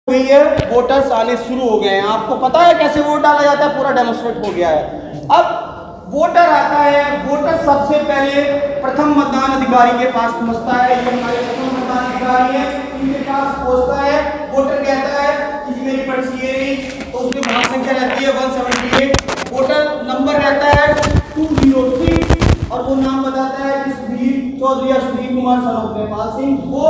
हुई है, वोटर्स आने शुरू हो गए हैं। आपको पता है कैसे वोट डाला जाता है, पूरा डेमोन्स्ट्रेट हो गया है। अब वोटर आता है, वोटर सबसे पहले प्रथम मतदान अधिकारी के पास पहुंचता है। ये हमारे प्रथम मतदान अधिकारी है, इनके पास पहुंचता है। वोटर कहता है कि मेरी पर्ची ये रही, तो उसमें भाग संख्या रहती है 178, वोटर नंबर रहता है 203 और वो नाम बताता है कि सुधीर चौधरी या सुधीर कुमार सन ऑफ नेपाल सिंह। वो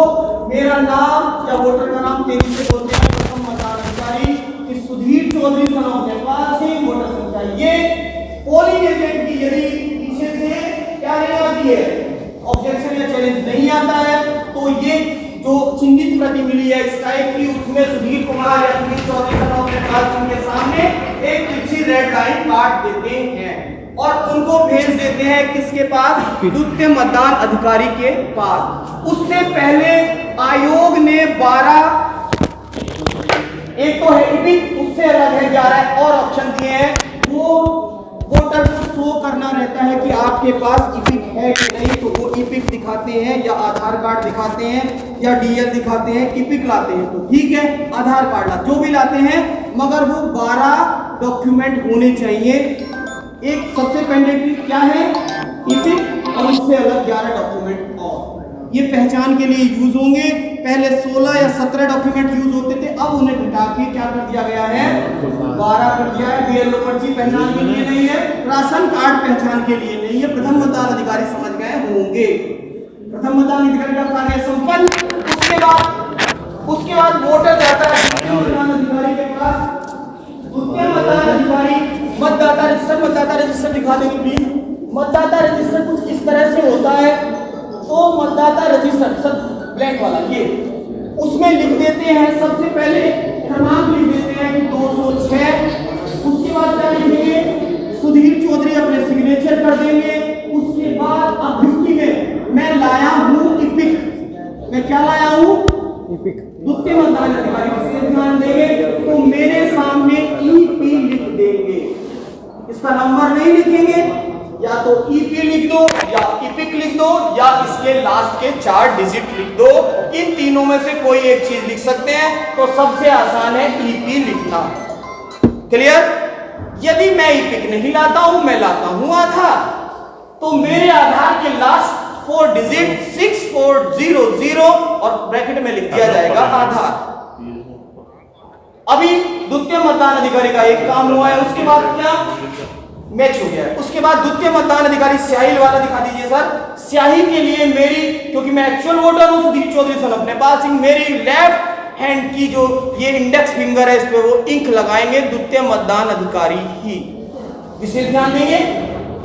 मेरा नाम या वोटर का नाम तेजी से बोलते हैं प्रथम मतदान अधिकारी कि Sudhir Chaudhary son of Nepal Singh, voter संख्या ये। पोलिंग एजेंट की यदि पीछे से क्या नहीं आती है, ऑब्जेक्शन या चैलेंज नहीं आता है, तो ये जो चिन्हित प्रति मिली है इस टाइप की, उसमें सुधीर कुमार या सुधीर चौधरी सन ऑफ नेपाल सिंह के सामने एक तिरछी रेड लाइन काट देते हैं और उनको भेज देते हैं किसके पास, द्वितीय मतदान अधिकारी के पास। उससे पहले आयोग ने 12, एक तो है इपिक, उससे अलग है 11 और ऑप्शन दिए हैं। वो वोटर को शो करना रहता है कि आपके पास इपिक है कि नहीं, तो वो इपिक दिखाते हैं या आधार कार्ड दिखाते हैं या डीएल दिखाते हैं। इपिक लाते हैं तो ठीक है, आधार कार्ड ला जो भी लाते हैं, मगर वो 12 डॉक्यूमेंट होने चाहिए। एक सबसे मैंडेटरी क्या है, इपिक, और उससे अलग 11 डॉक्यूमेंट और ये पहचान के लिए यूज होंगे। पहले 16 या 17 डॉक्यूमेंट यूज होते थे, अब उन्हें घटा के क्या कर दिया गया है, 12 कर दिया है। बीएलओ पर्ची पहचान के लिए नहीं है, राशन कार्ड पहचान के लिए नहीं है। प्रथम मतदान अधिकारी समझ गए होंगे, प्रथम मतदान अधिकारी का कार्य संपन्न। उसके बाद वोटर जाता है द्वितीय मतदान अधिकारी के पास। द्वितीय मतदान अधिकारी मतदाता रजिस्टर दिखा देंगे प्लीज। मतदाता रजिस्टर कुछ इस तरह से होता है, तो मतदाता रजिस्टर सब ब्लैक वाला ये, उसमें लिख देते हैं सबसे पहले क्रमांक लिख देते हैं कि 206। उसके बाद क्या लिखेंगे, सुधीर चौधरी अपने सिग्नेचर कर देंगे। उसके बाद अभ्युक्ति में मैं लाया हूं इपिक, मैं क्या लाया हूं, इपिक। द्वितीय मतदान अधिकारी विशेष ध्यान देंगे, तो मेरे सामने ईपी लिख देंगे, इसका नंबर नहीं लिखेंगे, या तो ईपी लिख दो या इपिक लिख दो या इसके लास्ट के 4 डिजिट लिख दो। इन तीनों में से कोई एक चीज लिख सकते हैं, तो सबसे आसान है ईपी लिखना। क्लियर? यदि मैं इपिक नहीं लाता हूं, मैं लाता हूं आधार, तो मेरे आधार के लास्ट 4 डिजिट 6400 और ब्रैकेट में लिख दिया जाएगा आधार। अभी द्वितीय मतदान अधिकारी का एक काम हुआ है, उसके बाद क्या मैच हो गया है। उसके बाद द्वितीय मतदान अधिकारी स्याही वाला दिखा दीजिए सर। स्याही के लिए मेरी, क्योंकि मैं एक्चुअल वोटर हूं सुधीर चौधरी सन ऑफ नेपाल सिंह, मेरी लेफ्ट हैंड की जो ये इंडेक्स फिंगर है, इस पे वो इंक लगाएंगे द्वितीय मतदान अधिकारी ही। विशेष ध्यान देंगे,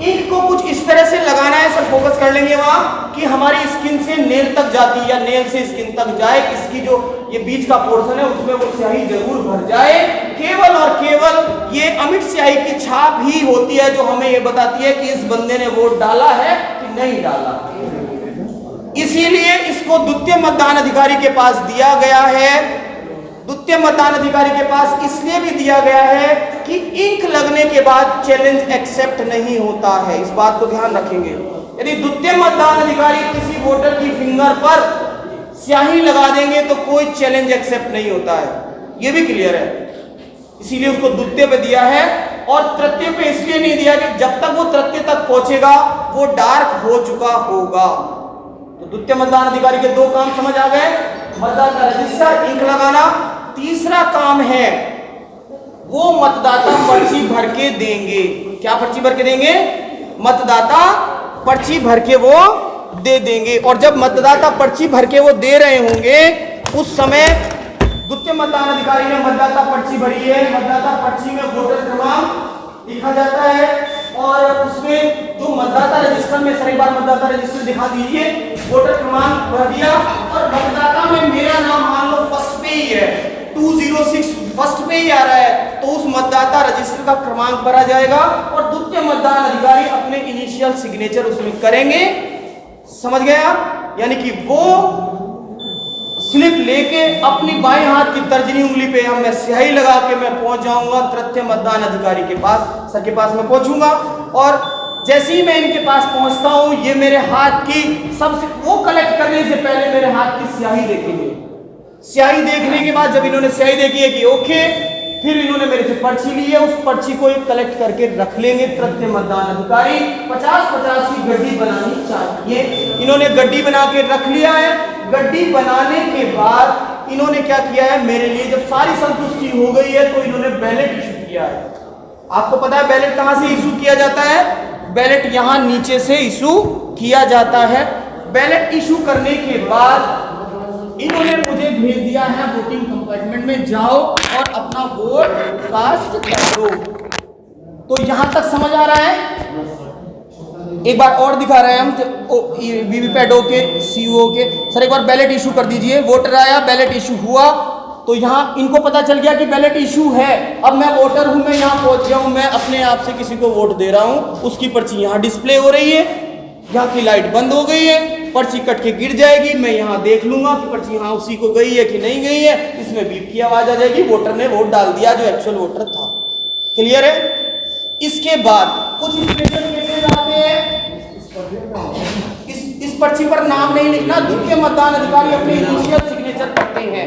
इंक को कुछ इस तरह से लगाना है सर, फोकस कर लेंगे वहां कि हमारी स्किन से नेल तक जाती है या नेल से स्किन तक जाए, इसकी जो ये बीच का पोर्शन है उसमें वो स्याही जरूर भर जाए। केवल और केवल ये अमिट स्याही की छाप ही होती है जो हमें ये बताती है कि इस बंदे ने वोट डाला है कि नहीं डाला। इसीलिए इसको द्वितीय मतदान अधिकारी के पास दिया गया है। द्वितीय मतदान अधिकारी के पास इसलिए भी दिया गया है कि इंक लगने के बाद चैलेंज एक्सेप्ट नहीं होता है, इस बात को ध्यान रखेंगे। यदि द्वितीय मतदान अधिकारी किसी वोटर की फिंगर पर स्याही लगा देंगे तो कोई चैलेंज एक्सेप्ट नहीं होता है, यह भी क्लियर है। इसीलिए उसको द्वितीय पे दिया है, और तृतीय पे इसलिए नहीं दिया कि जब तक वो तृतीय तक पहुंचेगा वो डार्क हो चुका होगा। तो द्वितीय मतदान अधिकारी के 2 काम समझ आ गए, मतदाता रजिस्टर इंक लगाना। तीसरा काम है वो मतदाता पर्ची भर के देंगे। क्या पर्ची भर के देंगे, मतदाता पर्ची भर के वो दे देंगे। और जब मतदाता पर्ची भर के वो दे रहे होंगे, उस समय द्वितीय मतदान अधिकारी ने मतदाता पर्ची भरी है, मतदाता पर्ची में वोटर क्रमांक लिखा जाता है और उसमें जो मतदाता रजिस्टर में, सही बात, मतदाता रजिस्टर दिखा दीजिए, वोटर क्रमांक भर दिया और मतदाता में मेरा नाम मान लो फर्स्ट पे ही है, 206 फर्स्ट पे ही आ रहा है, तो उस मतदाता रजिस्टर का क्रमांक भरा जाएगा और द्वितीय मतदान अधिकारी अपने इनिशियल सिग्नेचर उसमें करेंगे। समझ गए आप? यानी कि वो स्लिप लेके अपनी बाएं हाथ की तर्जनी उंगली पे मैं स्याही लगा के मैं पहुंच जाऊंगा तृतीय मतदान अधिकारी के पास, सर के पास मैं पहुंचूंगा। और जैसे ही मैं इनके पास पहुंचता हूं, ये मेरे हाथ की सबसे, वो कलेक्ट करने से पहले मेरे हाथ की स्याही देखेंगे। स्याही देखने के बाद जब इन्होंने स्याही देखी है कि ओके, फिर इन्होंने मेरे से पर्ची ली है, उस पर्ची को कलेक्ट करके रख लेंगे तृतीय मतदान अधिकारी। 50-50 की गड्डी बनानी चाहिए। इन्होंने गड्डी बना के रख लिया है। गड्डी बनाने के बाद इन्होंने क्या किया है, मेरे लिए जब सारी संतुष्टि हो गई है तो इन्होंने बैलेट इशू किया है। आपको पता है बैलेट कहां से इशू किया जाता है? बैलेट यहां नीचे से इशू किया जाता है। बैलेट इशू करने के बाद इन्होंने मुझे भेज दिया है वोटिंग कंपार्टमेंट में, जाओ और अपना वोट कास्ट करो। तो यहां तक समझ आ रहा है? एक बार और दिखा रहे हैं हम वीवीपैटों के सीईओ के। सर एक बार बैलेट इशू कर दीजिए। वोटर आया, बैलेट इशू हुआ, तो यहाँ इनको पता चल गया कि बैलेट इशू है। अब मैं वोटर हूं, मैं यहाँ पहुंच गया हूं, मैं अपने आप से किसी को वोट दे रहा हूं, उसकी पर्ची यहाँ डिस्प्ले हो रही है, यहाँ की लाइट बंद हो गई है, पर्ची कट के गिर जाएगी, मैं यहाँ देख लूंगा कि पर्ची यहाँ उसी को गई है कि नहीं गई है। इसमें बीप की आवाज आ जाएगी, वोटर ने वोट डाल दिया जो एक्चुअल वोटर था। क्लियर है? इसके बाद कुछ स्पेशल केसेस आते हैं। इस पर्ची पर नाम नहीं लिखना। द्वितीय मतदान अधिकारी अपने इनिशियल सिग्नेचर करते हैं।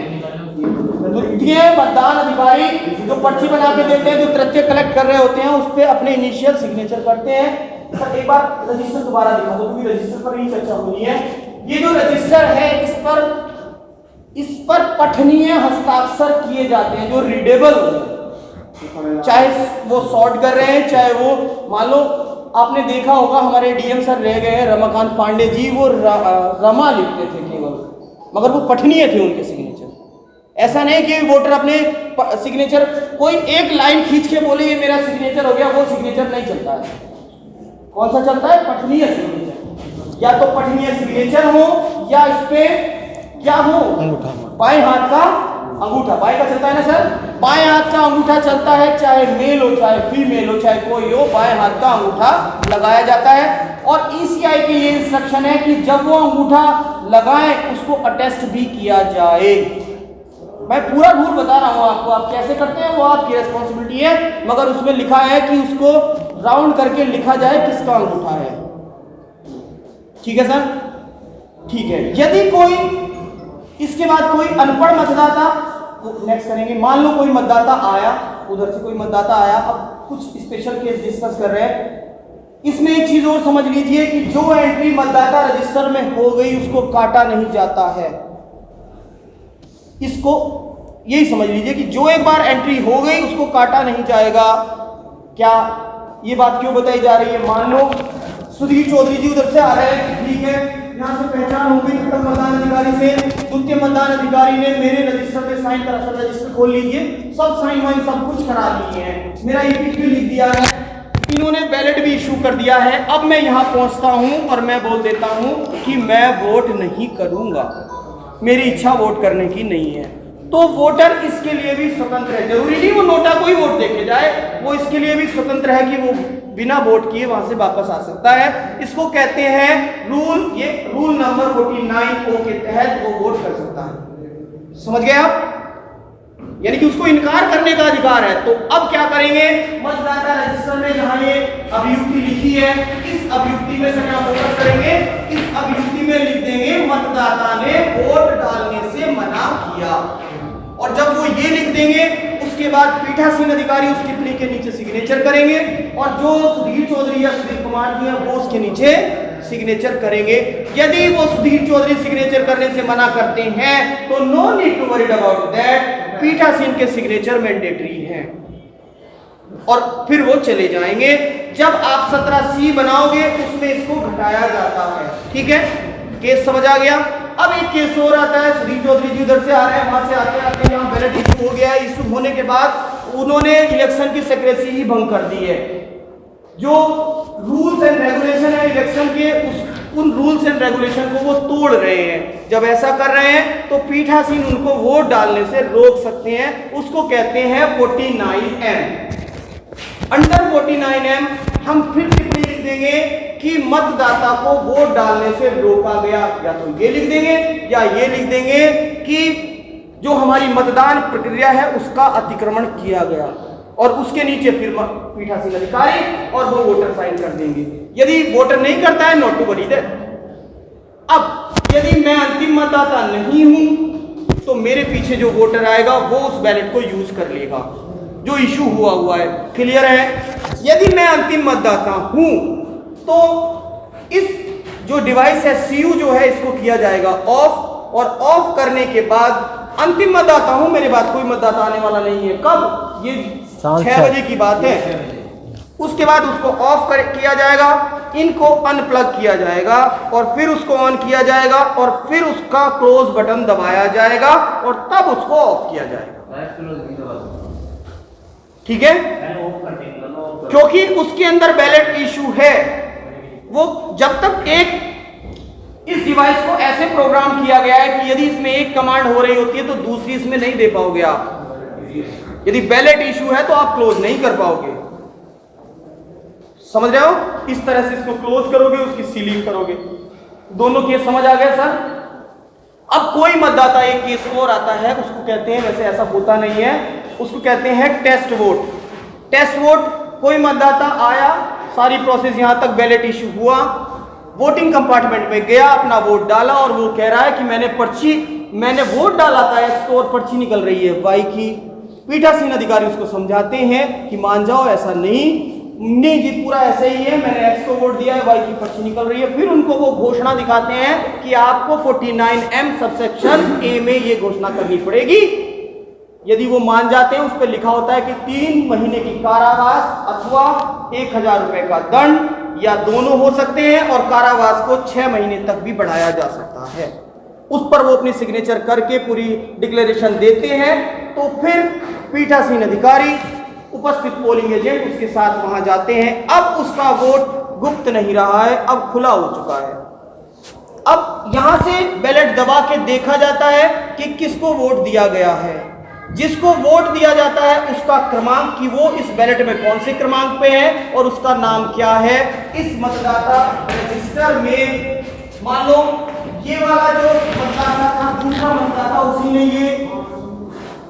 द्वितीय मतदान अधिकारी जो पर्ची बना के देते हैं, जो तथ्य कलेक्ट कर रहे होते हैं, उस पर अपने इनिशियल सिग्नेचर करते हैं। सर एक बार रजिस्टर दोबारा दिखा दो, क्योंकि रजिस्टर पर ही चर्चा होनी है। ये जो रजिस्टर है, इस पर पठनीय हस्ताक्षर किए जाते हैं, जो रीडेबल, चाहे वो शॉर्ट कर रहे हैं, चाहे वो मान लो आपने देखा होगा हमारे डीएम सर रह गए हैं रमाकांत पांडे जी, वो रमा लिखते थे केवल, मगर वो पठनीय थे उनके सिग्नेचर। ऐसा नहीं कि वोटर अपने सिग्नेचर कोई एक लाइन खींच के बोले ये मेरा सिग्नेचर हो गया, वो सिग्नेचर नहीं चलता है। कौन सा चलता है? पठनीय सिग्नेचर। या तो पठनीय सिग्नेचर हो या इस पे क्या हो, बाएं हाथ का अंगूठा। बाएं का चलता है ना सर? बाएं हाथ का अंगूठा चलता है, चाहे मेल हो चाहे फीमेल हो चाहे कोई हो, बाएं हाथ का अंगूठा लगाया जाता है। और ईसीआई की ये इंस्ट्रक्शन है कि जब वो अंगूठा लगाएं उसको अटेस्ट भी किया जाए। मैं पूरा रूल बता रहा हूं आपको, आप कैसे करते हैं वो आपकी रिस्पॉन्सिबिलिटी है, मगर उसमें लिखा है कि उसको राउंड करके लिखा जाए किसका अंगूठा है। ठीक है सर? ठीक है। यदि कोई इसके बाद कोई अनपढ़ मतदाता, नेक्स्ट करेंगे। मान लो कोई मतदाता आया, उधर से कोई मतदाता आया, अब कुछ स्पेशल केस डिस्कस कर रहे हैं। इसमें एक चीज और समझ लीजिए कि जो एंट्री मतदाता रजिस्टर में हो गई उसको काटा नहीं जाता है। इसको यही समझ लीजिए कि जो एक बार एंट्री हो गई उसको काटा नहीं जाएगा। क्या ये बात क्यों बताई जा रही है? मान लो सुधीर चौधरी जी उधर से आ रहे हैं, ठीक है, यहाँ से पहचान हो गई प्रथम मतदान अधिकारी से, द्वितीय मतदान अधिकारी ने मेरे रजिस्टर पे साइन करा। सर रजिस्टर खोल लीजिए, सब साइन वाइन सब कुछ करा लिए हैं, मेरा ईपिक भी लिख दिया है, इन्होंने बैलेट भी इशू कर दिया है। अब मैं यहाँ पहुँचता हूँ और मैं बोल देता हूँ कि मैं वोट नहीं करूँगा, मेरी इच्छा वोट करने की नहीं है। तो वोटर इसके लिए भी स्वतंत्र है। जरूरी नहीं वो नोटा कोई वोट देके जाए, वो इसके लिए भी स्वतंत्र है कि वो बिना वोट किए वहां से वापस आ सकता है। इसको कहते हैं रूल, ये रूल नंबर 49O के तहत वो वोट कर सकता है। समझ गए आप? यानी कि उसको इनकार करने का अधिकार है। तो अब क्या करेंगे? मतदाता रजिस्टर में जहां ये अभियुक्ति लिखी है, इस अभियुक्ति में से क्या फोकस करेंगे? इस अभियुक्ति में लिख देंगे मतदाता ने वोट डालने से मना किया। और जब वो ये लिख देंगे उसके बाद पीठासीन अधिकारी उस टिप्पणी के नीचे सिग्नेचर करेंगे, और जो सुधीर चौधरी या सुधीर कुमार जी हैं वो उसके नीचे सिग्नेचर करेंगे। यदि वो सुधीर चौधरी सिग्नेचर करने से मना करते हैं तो no need to worried about that, पीठासीन के सिग्नेचर मैंडेटरी हैं और फिर वो चले जाएंगे। जब आप 17C बनाओगे उसमें इसको घटाया जाता है। ठीक है, केस समझ आ गया? अब एक केस और आता है, सुधीर चौधरी जी उधर से आ रहे हैं, वहां से आते आते यहाँ बैलेट इशू हो गया है। इशू होने के बाद उन्होंने इलेक्शन की सेक्रेसी ही भंग कर दी है। जो रूल्स एंड रेगुलेशन है इलेक्शन के, उन रूल्स एंड रेगुलेशन को वो तोड़ रहे हैं। जब ऐसा कर रहे हैं तो पीठासीन उनको वोट डालने से रोक सकते हैं। उसको कहते हैं 49M। अंडर 49M हम फिर टिप्पणी लिख देंगे कि मतदाता को वोट डालने से रोका गया, या तो ये लिख देंगे या ये लिख देंगे कि जो हमारी मतदान प्रक्रिया है उसका अतिक्रमण किया गया, और उसके नीचे फिर पीठासीन अधिकारी और वो वोटर साइन कर देंगे। यदि वोटर नहीं करता है, नोट टू वरीड। अब यदि मैं अंतिम मतदाता नहीं हूं तो तो मेरे पीछे जो वोटर आएगा वो उस बैलेट को यूज कर लेगा जो इशू हुआ है। क्लियर है? यदि मैं अंतिम मतदाता हूं तो इस जो डिवाइस है सीयू जो है इसको किया जाएगा ऑफ, और ऑफ करने के बाद अंतिम मतदाता हूं, मेरे बाद कोई मतदाता आने वाला नहीं है। कब? ये 6 बजे की बात है। उसके बाद उसको ऑफ किया जाएगा, इनको अनप्लग किया जाएगा और फिर उसको ऑन किया जाएगा और फिर उसका क्लोज बटन दबाया जाएगा और तब उसको ऑफ किया जाएगा। ठीक है? क्योंकि उसके अंदर बैलेट इशू है। वो जब तक इस डिवाइस को ऐसे प्रोग्राम किया गया है कि यदि इसमें एक कमांड हो रही होती है तो दूसरी इसमें नहीं दे पाओगे आप। यदि बैलेट इशू है तो आप क्लोज नहीं कर पाओगे। समझ रहे हो? इस तरह से इसको क्लोज करोगे, उसकी सीलिंग करोगे। दोनों केस समझ आ गया सर? अब कोई मतदाता एक केस और आता है, उसको कहते हैं, वैसे ऐसा होता नहीं है, उसको कहते हैं टेस्ट वोट। टेस्ट वोट, कोई मतदाता आया, सारी प्रोसेस यहां तक बैलेट इशू हुआ, वोटिंग कंपार्टमेंट में गया, अपना वोट डाला और वो कह रहा है कि मैंने वोट डाला था एक्स को और पर्ची निकल रही है वाई की। पीठासीन अधिकारी उसको समझाते हैं कि मान जाओ, ऐसा नहीं जी, पूरा ऐसे ही है, मैंने एक्स को वोट दिया है, वाई की पर्ची निकल रही है। फिर उनको वो घोषणा दिखाते हैं कि आपको 49M सबसेक्शन ए में ये घोषणा करनी पड़ेगी। यदि वो मान जाते हैं, उस पर लिखा होता है कि 3 महीने की कारावास अथवा 1000 रुपए का दंड या दोनों हो सकते हैं, और कारावास को 6 महीने तक भी बढ़ाया जा सकता है। उस पर वो अपनी सिग्नेचर करके पूरी डिक्लेरेशन देते हैं। तो फिर पीठासीन अधिकारी, उपस्थित पोलिंग एजेंट उसके साथ वहां जाते हैं। अब उसका वोट गुप्त नहीं रहा है, अब खुला हो चुका है। अब यहां से बैलेट दबा के देखा जाता है कि किसको वोट दिया गया है। जिसको वोट दिया जाता है उसका क्रमांक, कि वो इस बैलेट में कौन से क्रमांक पे है और उसका नाम क्या है। इस मतदाता रजिस्टर में मान लो ये वाला जो मतदाता था, दूसरा मतदाता, उसी ने ये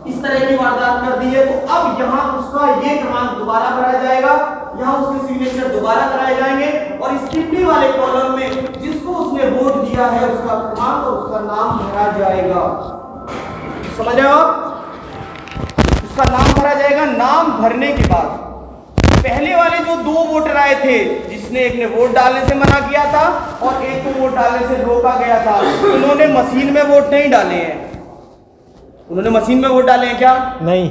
इस तरह की वारदात कर दी है, तो अब यहाँ उसका ये क्रमांक दोबारा भरा जाएगा, यहाँ उसके सिग्नेचर दोबारा कराए जाएंगे और इस टिप्पणी वाले कॉलम में जिसको उसने वोट दिया है उसका क्रमांक और उसका नाम भरा जाएगा। समझ रहे हो? उसका नाम भरा जाएगा। नाम भरने के बाद पहले वाले जो 2 वोटर आए थे, जिसने एक ने वोट डालने से मना किया था और एक को वोट डालने से रोका गया था, उन्होंने मशीन में वोट नहीं डाले हैं। उन्होंने मशीन में वोट डाले हैं क्या? नहीं।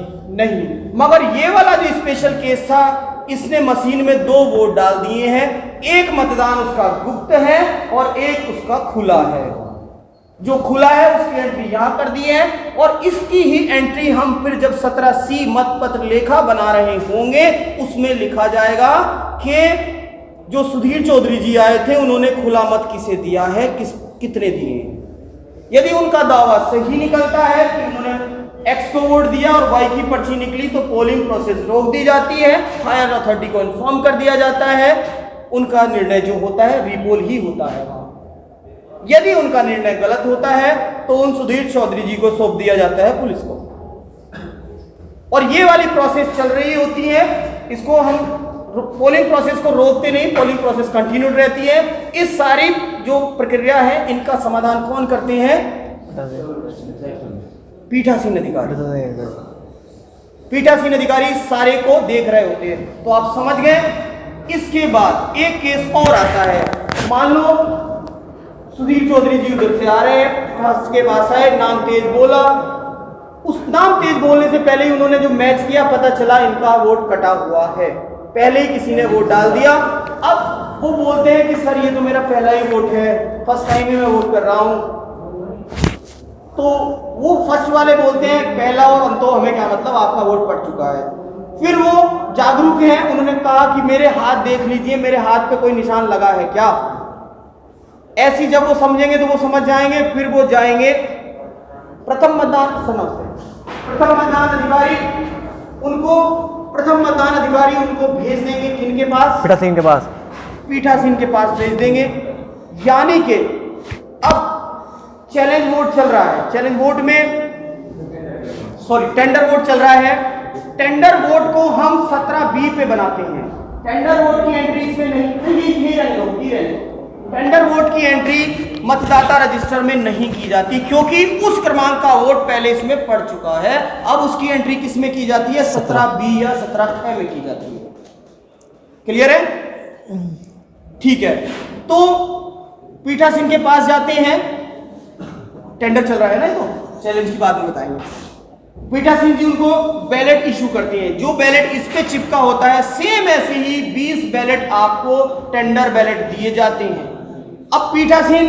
मगर ये वाला जो स्पेशल केस था, इसने मशीन में 2 वोट डाल दिए हैं। एक मतदान उसका गुप्त है और एक उसका खुला है। जो खुला है उसकी एंट्री यहां कर दी है और इसकी ही एंट्री हम फिर जब 17C मतपत्र लेखा बना रहे होंगे उसमें लिखा जाएगा कि जो सुधीर चौधरी जी आए थे उन्होंने खुला मत किसे दिया है, कितने दिए। यदि उनका दावा सही निकलता है कि उन्होंने एक्स को वोट दिया और वाई की पर्ची निकली, तो पोलिंग प्रोसेस रोक दी जाती है, हायर अथॉरिटी को इन्फॉर्म कर दिया जाता है, उनका निर्णय जो होता है रीपोल ही होता है वहां। यदि उनका निर्णय गलत होता है तो उन सुधीर चौधरी जी को सौंप दिया जाता है पुलिस को। और ये वाली प्रोसेस चल रही होती है। इसको हम पोलिंग प्रोसेस को रोकते नहीं, पोलिंग प्रोसेस कंटिन्यू रहती है। इस सारी जो प्रक्रिया है इनका समाधान कौन करते हैं? पीठासीन अधिकारी। पीठासीन अधिकारी सारे को देख रहे होते हैं। तो आप समझ गए। इसके बाद एक केस और आता है। मान लो सुधीर चौधरी जी उधर से आ रहे हैं, के पास आए, नाम तेज बोला। उस नाम तेज बोलने से पहले ही उन्होंने जो मैच किया, पता चला इनका वोट कटा हुआ है, पहले ही किसी ने वोट डाल दिया। अब वो बोलते हैं कि सर ये तो मेरा पहला ही वोट है, फर्स्ट टाइम ही मैं वोट कर रहा हूं। तो वो फर्स्ट वाले बोलते हैं पहला और अंतो हमें क्या मतलब, आपका वोट पड़ चुका है। फिर वो जागरूक हैं, उन्होंने कहा कि मेरे हाथ देख लीजिए, मेरे हाथ पे कोई निशान लगा है क्या। ऐसी जब वो समझेंगे तो वो समझ जाएंगे। फिर वो जाएंगे प्रथम मतदान अधिकारी, उनको भेज देंगे किनके पास? पीठासीन के पास भेज देंगे। यानी कि अब चैलेंज वोट चल रहा है, टेंडर वोट चल रहा है। टेंडर वोट को हम 17B पे बनाते हैं। टेंडर वोट की एंट्री इसमें नहीं रहने दो। टेंडर वोट की एंट्री मतदाता रजिस्टर में नहीं की जाती, क्योंकि उस क्रमांक का वोट पहले इसमें पड़ चुका है। अब उसकी एंट्री किस में की जाती है? 17B या 17A में की जाती है। क्लियर है? ठीक है, तो पीठासीन के पास जाते हैं, टेंडर चल रहा है ना, तो चैलेंज की बात में बताएंगे। पीठासीन जी उनको बैलेट इशू करते हैं, जो बैलेट इस पे चिपका होता है सेम ऐसे ही 20 बैलेट आपको टेंडर बैलेट दिए जाते हैं। अब पीठासीन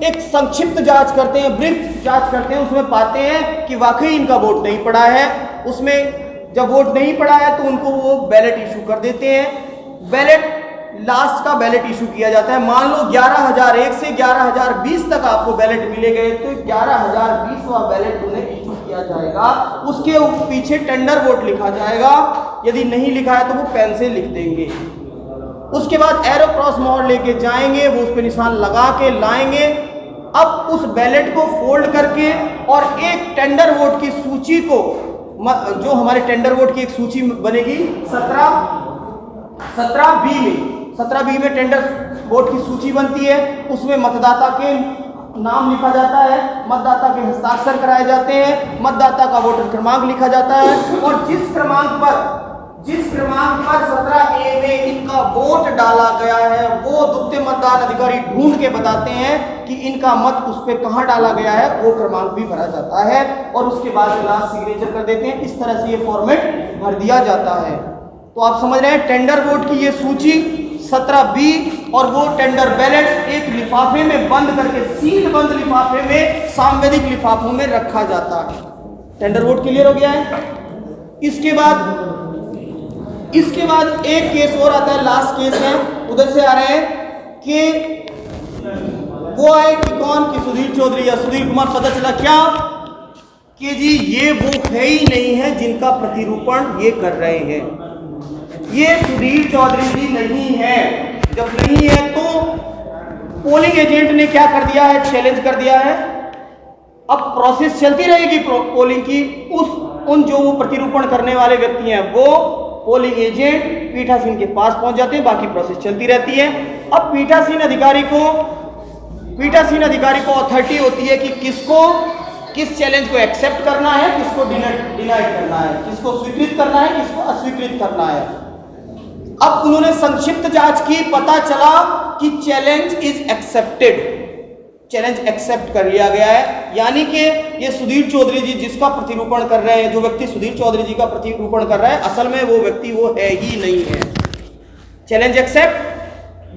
एक संक्षिप्त जांच करते हैं, ब्रीफ जांच करते हैं, उसमें पाते हैं कि वाकई इनका वोट नहीं पड़ा है। उसमें जब वोट नहीं पड़ा है तो उनको वो बैलेट इशू कर देते हैं। बैलेट लास्ट का बैलेट इशू किया जाता है। मान लो 11,001 से 11,020 तक आपको बैलेट मिले गए, तो 11,020वां बैलेट उन्हें इशू किया जाएगा। उसके पीछे टेंडर वोट लिखा जाएगा, यदि नहीं लिखा है तो वो पेन से लिख देंगे। उसके बाद एरो क्रॉस मोहर लेके जाएंगे, वो उस पर निशान लगा के लाएंगे। अब उस बैलेट को फोल्ड करके और एक टेंडर वोट की सूची को, जो हमारे टेंडर वोट की एक सूची बनेगी 17B में टेंडर वोट की सूची बनती है, उसमें मतदाता के नाम लिखा जाता है, मतदाता के हस्ताक्षर कराए जाते हैं, मतदाता का वोटर क्रमांक लिखा जाता है, और जिस क्रमांक पर 17A में इनका वोट डाला गया है वो द्वितीय मतदान अधिकारी ढूंढ के बताते हैं कि इनका मत उस पे कहां डाला गया है, वो क्रमांक भी भरा जाता है और उसके बाद लास्ट सिग्नेचर कर देते हैं। इस तरह से ये फॉर्मेट भर दिया जाता है। तो आप समझ रहे हैं, टेंडर वोट की ये सूची 17B और वो टेंडर बैलेट एक लिफाफे में बंद करके, सील बंद लिफाफे में, सांवेदिक लिफाफों में रखा जाता है। टेंडर वोट क्लियर हो गया है। इसके बाद एक केस और आता है, लास्ट केस है, उधर से आ रहे हैं कि वो आए कि कौन, कि सुधीर चौधरी या सुधीर कुमार। पता चला क्या कि जी ये वो है ही नहीं है जिनका प्रतिरूपण ये कर रहे हैं, ये सुधीर चौधरी जी नहीं है। जब नहीं है तो पोलिंग एजेंट ने क्या कर दिया है, चैलेंज कर दिया है। अब प्रोसेस चलती रहेगी पोलिंग की, उन जो वो प्रतिरूपण करने वाले व्यक्ति हैं वो पोलिंग एजेंट पीठासीन के पास पहुंच जाते हैं, बाकी प्रोसेस चलती रहती है। अब पीठासीन अधिकारी को अथॉरिटी होती है कि किस चैलेंज को एक्सेप्ट करना है, किसको डिनाइड करना है, किसको स्वीकृत करना है, किसको अस्वीकृत करना है। अब उन्होंने संक्षिप्त जांच की, पता चला कि challenge is accepted, challenge accept कर लिया गया है। यानी कि ये सुधीर चौधरी जी जिसका प्रतिरूपण कर रहे हैं, जो व्यक्ति सुधीर चौधरी जी का प्रतिरूपण कर रहा है, असल में वो व्यक्ति वो है ही नहीं है। Challenge accept.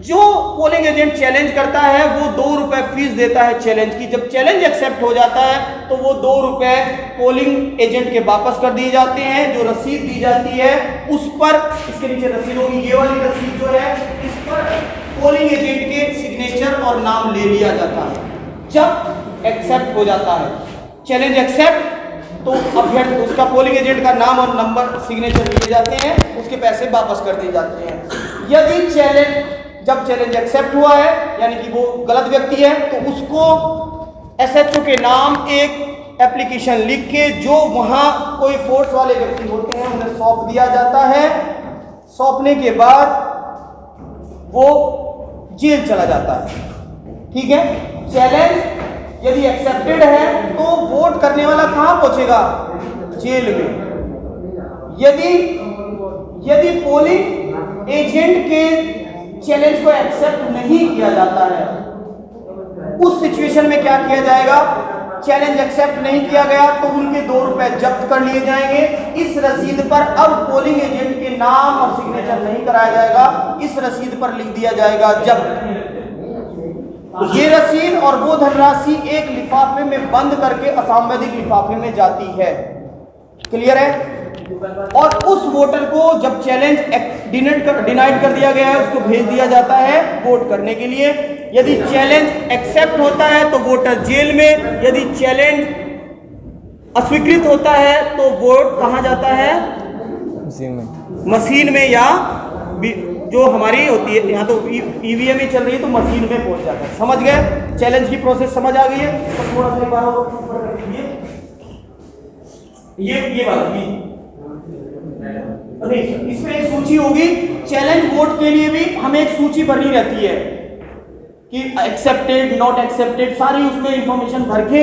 जो पोलिंग एजेंट चैलेंज करता है वो 2 रुपए फीस देता है चैलेंज की। जब चैलेंज एक्सेप्ट हो जाता है तो वो 2 रुपए पोलिंग एजेंट के वापस कर दिए जाते हैं। जो रसीद दी जाती है उस पर, इसके नीचे रसीद होगी, ये वाली रसीद जो है, इस पर पोलिंग एजेंट के सिग्नेचर और नाम ले लिया जाता है। जब एक्सेप्ट हो जाता है चैलेंज एक्सेप्ट, तो अभ्यर्थी, उसका पोलिंग एजेंट का नाम और नंबर, सिग्नेचर लिए जाते हैं, उसके पैसे वापस कर दिए जाते हैं। यदि जब चैलेंज एक्सेप्ट हुआ है, यानी कि वो गलत व्यक्ति है, तो उसको SHO के नाम एक एप्लीकेशन लिख के जो वहां कोई फोर्स वाले व्यक्ति होते हैं उन्हें सौंप दिया जाता है। सौंपने के बाद वो जेल चला जाता है। ठीक है, चैलेंज यदि एक्सेप्टेड है तो वोट करने वाला कहां पहुंचेगा? जेल में। यदि पोलिंग एजेंट के चैलेंज को एक्सेप्ट नहीं किया जाता है, उस सिचुएशन में क्या किया जाएगा? चैलेंज एक्सेप्ट नहीं किया गया तो उनके 2 रुपए जब्त कर लिए जाएंगे। इस रसीद पर अब पोलिंग एजेंट के नाम और सिग्नेचर नहीं कराया जाएगा, इस रसीद पर लिख दिया जाएगा जब्त। ये रसीद और वो धनराशि एक लिफाफे में बंद करके असंवैधिक लिफाफे में जाती है। क्लियर है? और उस वोटर को जब चैलेंज डिनाइड कर दिया गया है उसको भेज दिया जाता है वोट करने के लिए। यदि चैलेंज एक्सेप्ट होता है तो वोटर जेल में, यदि चैलेंज अस्वीकृत होता है तो वोट कहां जाता है? मशीन में या जो हमारी होती है, यहाँ तो EVM ही चल रही है तो मशीन में पहुंच जाता है। समझ गए? चैलेंज की प्रोसेस समझ आ गई है? तो थोड़ा सा एक बार और ये बात नहीं, इसमें एक सूची होगी। चैलेंज वोट के लिए भी हमें एक सूची भरनी रहती है कि एक्सेप्टेड, नॉट एक्सेप्टेड, सारी उसमें इंफॉर्मेशन भर के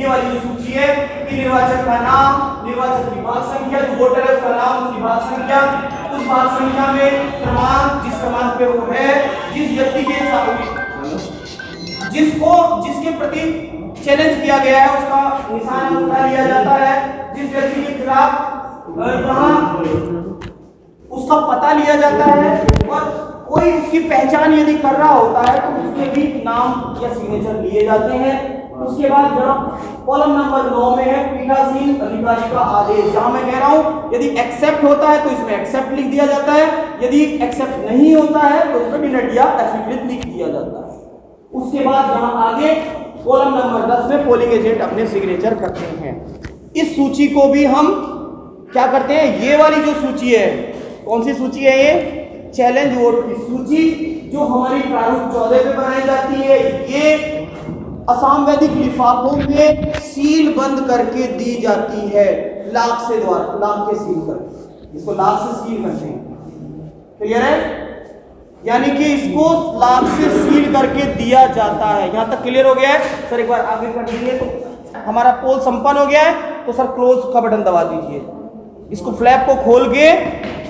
ये वाली जो सूची है कि निर्वाचक का नाम, निर्वाचक विभाग संख्या, जो वोटर है उसका नाम, उस विभाग संख्या, उस भाग संख्या में क्रमांक, जिस क्रमांक पे वो है, जिस व्यक्ति के जिसके प्रति चैलेंज किया गया है उसका निशान उठा लिया जाता है, जिस व्यक्ति के खिलाफ उसका पता लिया जाता है, और कोई उसकी पहचान यदि कर रहा होता है तो उसके भी नाम या सिग्नेचर लिए जाते हैं। उसके बाद जनाब कॉलम नंबर 9 में है पीठासीन अधिकारी का आदेश, जहां मैं कह रहा हूं यदि एक्सेप्ट होता है तो इसमें एक्सेप्ट लिख दिया जाता है, यदि एक्सेप्ट नहीं होता है तो इसमें डिनाइड या अस्वीकृत लिख दिया जाता है। उसके बाद जहां आगे कॉलम नंबर 10 में पोलिंग एजेंट अपने सिग्नेचर करते हैं। इस सूची को भी हम क्या करते हैं, ये वाली जो सूची है, कौन सी सूची है ये, चैलेंज वोट की सूची, जो हमारी प्रारूप 14 पे बनाई जाती है, ये असम वैदिक लिफाफों में सील बंद करके दी जाती है, लाख से द्वारा, लाख के सील कर, इसको लाख से सील करते हैं, क्लियर है, यानी कि इसको लाख से सील करके दिया जाता है। यहां तक क्लियर हो गया है सर? एक बार आगे कर दीजिए। तो हमारा पोल संपन्न हो गया है, तो सर क्लोज का बटन दबा दीजिए, इसको फ्लैप को खोल के,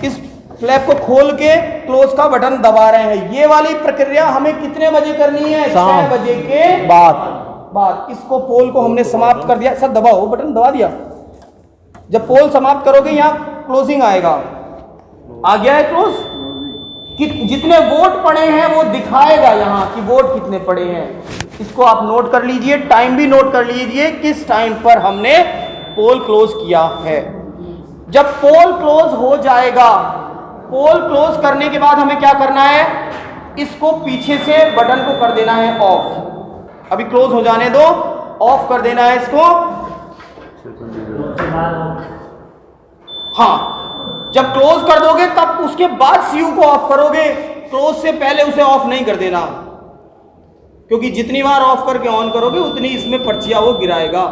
इस फ्लैप को खोल के क्लोज का बटन दबा रहे हैं। ये वाली प्रक्रिया हमें कितने बजे करनी है? 6 बजे के बाद। इसको पोल को हमने समाप्त कर दिया। सर दबाओ, बटन दबा दिया। जब पोल समाप्त करोगे यहाँ क्लोजिंग आएगा, आ गया है क्लोज। कि जितने वोट पड़े हैं वो दिखाएगा यहाँ कि वोट कितने पड़े हैं। इसको आप नोट कर लीजिए, टाइम भी नोट कर लीजिए किस टाइम पर हमने पोल क्लोज किया है। जब पोल क्लोज हो जाएगा, पोल क्लोज करने के बाद हमें क्या करना है, इसको पीछे से बटन को कर देना है ऑफ। अभी क्लोज हो जाने दो, ऑफ कर देना है इसको। हाँ, जब क्लोज कर दोगे तब उसके बाद सीयू को ऑफ करोगे, क्लोज से पहले उसे ऑफ नहीं कर देना, क्योंकि जितनी बार ऑफ करके ऑन करोगे उतनी इसमें पर्चियां वो गिराएगा,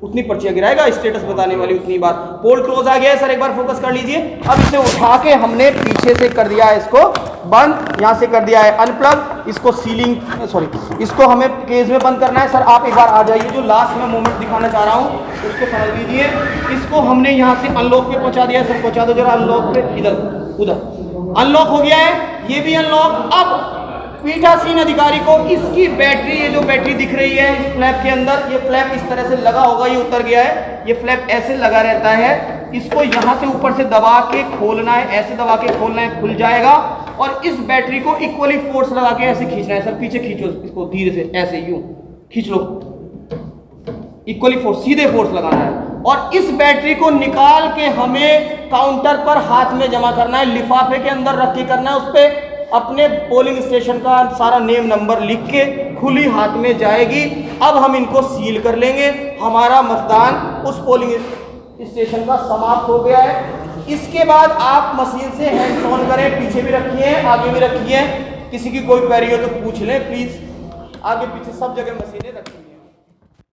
उतनी पर्चियां गिराएगा, स्टेटस बताने वाली उतनी बार। पोल क्लोज आ गया है सर, एक बार फोकस कर लीजिए। अब इसे उठा के हमने पीछे से कर दिया है इसको बंद, यहां से कर दिया है अनप्लग, इसको सीलिंग इसको हमें केज में बंद करना है। सर आप एक बार आ जाइए, जो लास्ट में मोमेंट दिखाना चाह रहा हूं उसको समझ लीजिए। इसको हमने यहां से अनलॉक पे पहुंचा दिया। सर पहुंचा दो जरा अनलॉक पे, इधर उधर अनलॉक हो गया है, ये भी अनलॉक। अब पीठासीन अधिकारी को इसकी बैटरी, ये जो बैटरी दिख रही है इस फ्लैप के अंदर, ये फ्लैप इस तरह से लगा होगा, ये उतर गया है, ये फ्लैप ऐसे लगा रहता है, इसको यहां से ऊपर से दबा के खोलना है, ऐसे दबा के खोलना है, खुल जाएगा। और इस बैटरी को इक्वली फोर्स लगा के ऐसे खींचना है। सर पीछे खींचो इसको धीरे से, ऐसे यूं खींच लो, इक्वली फोर्स, सीधे फोर्स लगाना है। और इस बैटरी को निकाल के हमें काउंटर पर हाथ में जमा करना है, लिफाफे के अंदर रख के करना है। उस पर अपने पोलिंग स्टेशन का सारा नेम नंबर लिख के खुली हाथ में जाएगी। अब हम इनको सील कर लेंगे। हमारा मतदान उस पोलिंग स्टेशन का समाप्त हो गया है। इसके बाद आप मशीन से हैंड्स ऑन करें, पीछे भी रखिए, आगे भी रखिए। किसी की कोई क्वेरी हो तो पूछ लें प्लीज, आगे पीछे सब जगह मशीनें रखिए।